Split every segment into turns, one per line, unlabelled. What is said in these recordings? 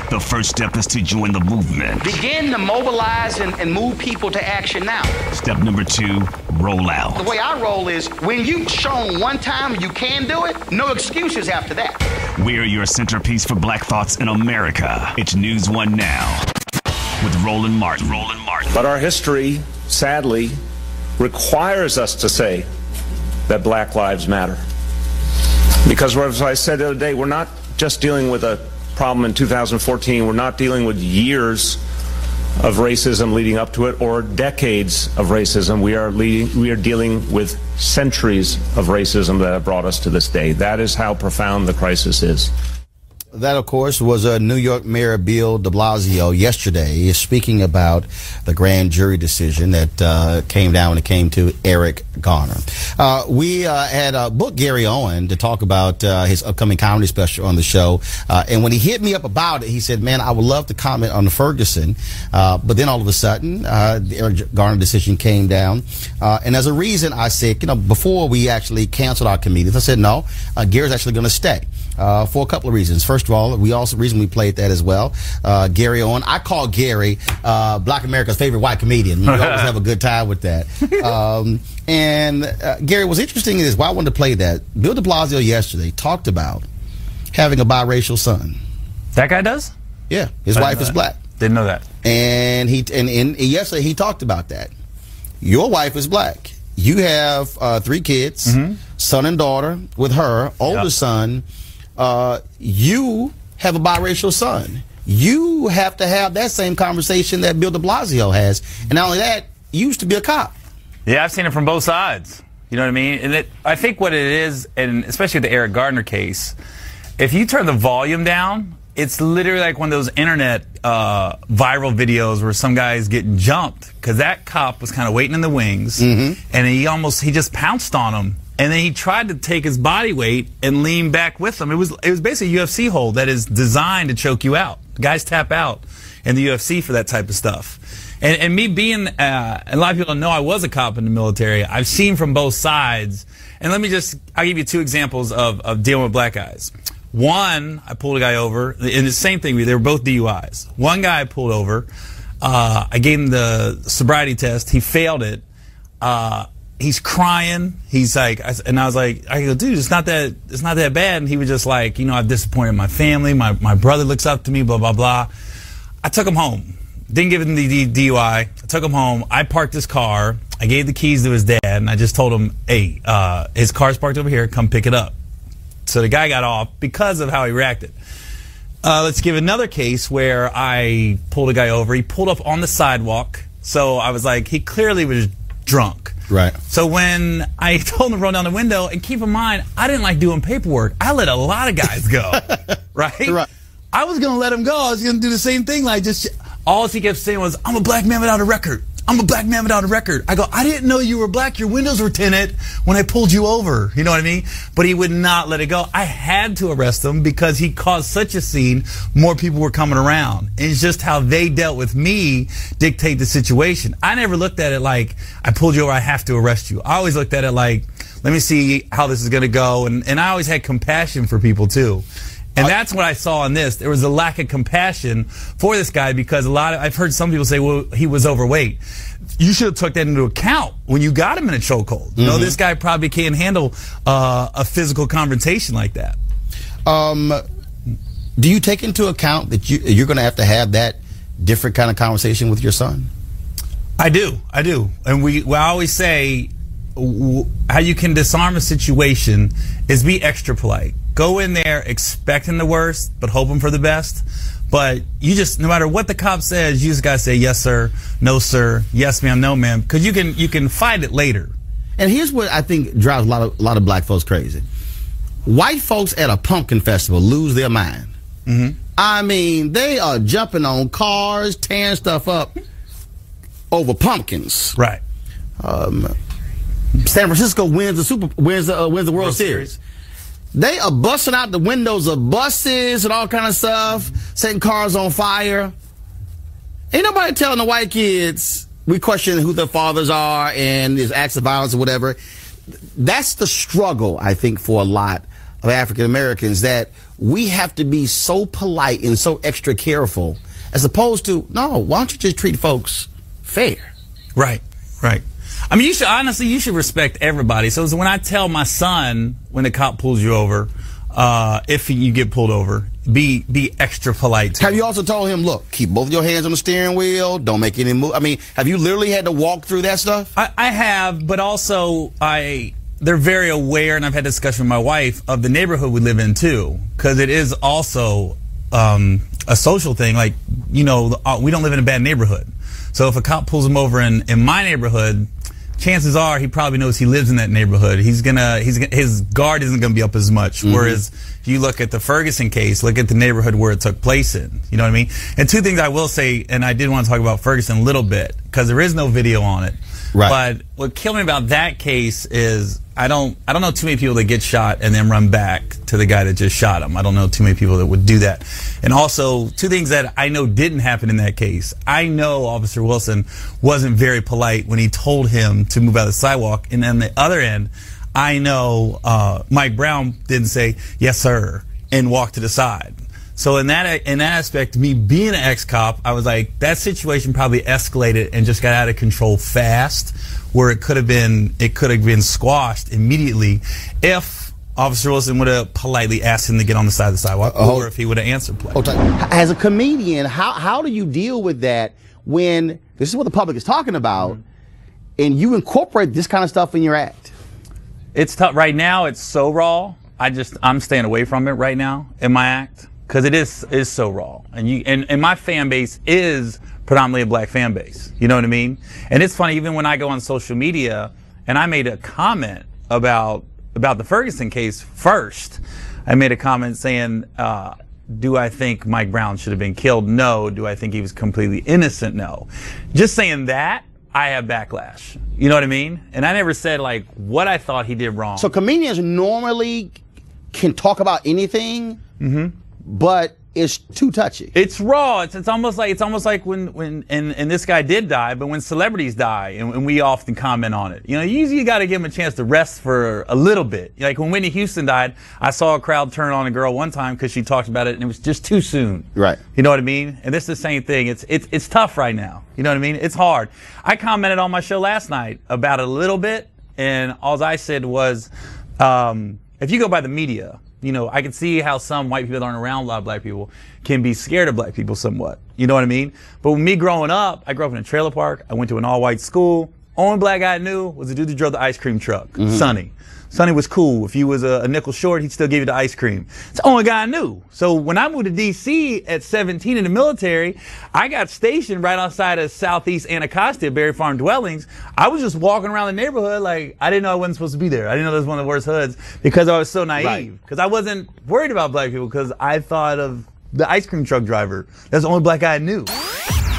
The first step is to join the movement.
Begin to mobilize and move people to action now.
Step number 2, roll out.
The way I roll is, when you've shown one time you can do it, no excuses after that.
We're your centerpiece for Black thoughts in America. It's News One Now with Roland Martin.
But our history, sadly, requires us to say that Black lives matter. Because, as I said the other day, we're not just dealing with a problem in 2014. We're not dealing with years of racism leading up to it or decades of racism. We are dealing with centuries of racism that have brought us to this day. That is how profound the crisis is.
That, of course, was New York Mayor Bill de Blasio yesterday speaking about the grand jury decision that came down when it came to Eric Garner. We had booked Gary Owen to talk about his upcoming comedy special on the show. And when he hit me up about it, he said, man, I would love to comment on the Ferguson. But then all of a sudden, the Eric Garner decision came down. And as a reason, I said, before we actually canceled our comedians, I said, no, Gary's actually going to stay. For a couple of reasons. First of all, reason we played that as well. Gary Owen. I call Gary Black America's favorite white comedian. We always have a good time with that. Gary, what's interesting is why I wanted to play that. Bill de Blasio yesterday talked about having a biracial son.
That guy does?
Yeah, his wife is black.
Didn't know that.
And yesterday he talked about that. Your wife is black. You have 3 kids, son and daughter with her, older son. You have a biracial son. You have to have that same conversation that Bill de Blasio has. And not only that, you used to be a cop.
Yeah, I've seen it from both sides. You know what I mean? And I think what it is, and especially the Eric Garner case, if you turn the volume down, it's literally like one of those internet viral videos where some guy's getting jumped because that cop was kind of waiting in the wings, and he just pounced on him. And then he tried to take his body weight and lean back with him. It was basically a UFC hold that is designed to choke you out. Guys tap out in the UFC for that type of stuff. And me being, a lot of people don't know I was a cop in the military. I've seen from both sides. And I'll give you 2 examples of dealing with black guys. One, I pulled a guy over, and the same thing, they were both DUIs. One guy I pulled over, I gave him the sobriety test, he failed it. He's crying. He's like, and I was like, I go, dude, it's not that bad. And he was just like, I've disappointed my family. My brother looks up to me, blah, blah, blah. I took him home. Didn't give him the DUI. I took him home. I parked his car. I gave the keys to his dad, and I just told him, hey, his car's parked over here. Come pick it up. So the guy got off because of how he reacted. Let's give another case where I pulled a guy over. He pulled up on the sidewalk. So I was like, he clearly was drunk.
Right.
So when I told him to roll down the window, and keep in mind, I didn't like doing paperwork. I let a lot of guys go, right? I was going to let him go. I was going to do the same thing. Like, just all he kept saying was, I'm a black man without a record. I'm a black man without a record. I go, I didn't know you were black. Your windows were tinted when I pulled you over. You know what I mean? But he would not let it go. I had to arrest him because he caused such a scene. More people were coming around. And it's just how they dealt with me dictate the situation. I never looked at it like, I pulled you over, I have to arrest you. I always looked at it like, let me see how this is going to go. And I always had compassion for people too. And that's what I saw in this. There was a lack of compassion for this guy because I've heard some people say, well, he was overweight. You should have took that into account when you got him in a chokehold. You know, this guy probably can't handle a physical confrontation like that.
Do you take into account that you're going to have that different kind of conversation with your son?
I do. And we always say how you can disarm a situation is be extra polite. Go in there expecting the worst, but hoping for the best. But you just, no matter what the cop says, you just gotta say yes sir, no sir, yes ma'am, no ma'am, because you can fight it later.
And here's what I think drives a lot of black folks crazy. White folks at a pumpkin festival lose their mind. I mean, they are jumping on cars, tearing stuff up over pumpkins.
Right.
San Francisco wins the World Series. They are busting out the windows of buses and all kind of stuff, setting cars on fire. Ain't nobody telling the white kids, we question who their fathers are and there's acts of violence or whatever. That's the struggle, I think, for a lot of African Americans that we have to be so polite and so extra careful, as opposed to, no, why don't you just treat folks fair?
Right, right. I mean, you should respect everybody. So when I tell my son, when the cop pulls you over, if you get pulled over, be extra polite.
Have you also told him, look, keep both your hands on the steering wheel, don't make any move? I mean, have you literally had to walk through that stuff?
I have, but also they're very aware, and I've had discussion with my wife, of the neighborhood we live in too, because it is also a social thing. Like, we don't live in a bad neighborhood. So if a cop pulls him over in my neighborhood, chances are he probably knows he lives in that neighborhood. His guard isn't gonna be up as much. Whereas if you look at the Ferguson case, look at the neighborhood where it took place in. You know what I mean? And two things I will say, and I did want to talk about Ferguson a little bit, because there is no video on it. Right. But what killed me about that case is I don't know too many people that get shot and then run back to the guy that just shot him. I don't know too many people that would do that. And also, two things that I know didn't happen in that case. I know Officer Wilson wasn't very polite when he told him to move out of the sidewalk. And on the other end, I know Mike Brown didn't say, yes, sir, and walk to the side. So in that aspect, me being an ex-cop, I was like, that situation probably escalated and just got out of control fast, where it could have been squashed immediately if Officer Wilson would have politely asked him to get on the side of the sidewalk, or if he would have answered play.
As a comedian, how do you deal with that when this is what the public is talking about, and you incorporate this kind of stuff in your act?
It's tough right now. It's so raw. I'm staying away from it right now in my act, because it is so raw, and my fan base is predominantly a black fan base. You know what I mean? And it's funny, even when I go on social media and I made a comment about the Ferguson case first, I made a comment saying, do I think Mike Brown should have been killed? No. Do I think he was completely innocent? No. Just saying that, I have backlash. You know what I mean? And I never said like what I thought he did wrong.
So comedians normally can talk about anything, but it's too touchy.
It's raw. It's almost like when this guy did die, but when celebrities die, and we often comment on it. You usually got to give them a chance to rest for a little bit. Like when Whitney Houston died, I saw a crowd turn on a girl one time because she talked about it, and it was just too soon.
Right.
You know what I mean? And this is the same thing. It's tough right now. You know what I mean? It's hard. I commented on my show last night about it a little bit, and all I said was, if you go by the media, I can see how some white people that aren't around a lot of black people can be scared of black people somewhat. You know what I mean? But with me growing up, I grew up in a trailer park. I went to an all-white school. Only black guy I knew was the dude that drove the ice cream truck, Sonny. Sonny was cool. If you was a nickel short, he'd still give you the ice cream. It's the only guy I knew. So when I moved to D.C. at 17 in the military, I got stationed right outside of Southeast Anacostia, Berry Farm Dwellings. I was just walking around the neighborhood like I didn't know I wasn't supposed to be there. I didn't know that was one of the worst hoods because I was so naive. Because I wasn't worried about black people because I thought of the ice cream truck driver. That's the only black guy I knew.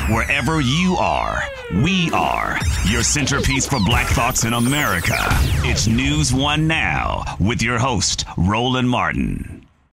Wherever you are, we are your centerpiece for Black Thoughts in America. It's News One Now with your host, Roland Martin.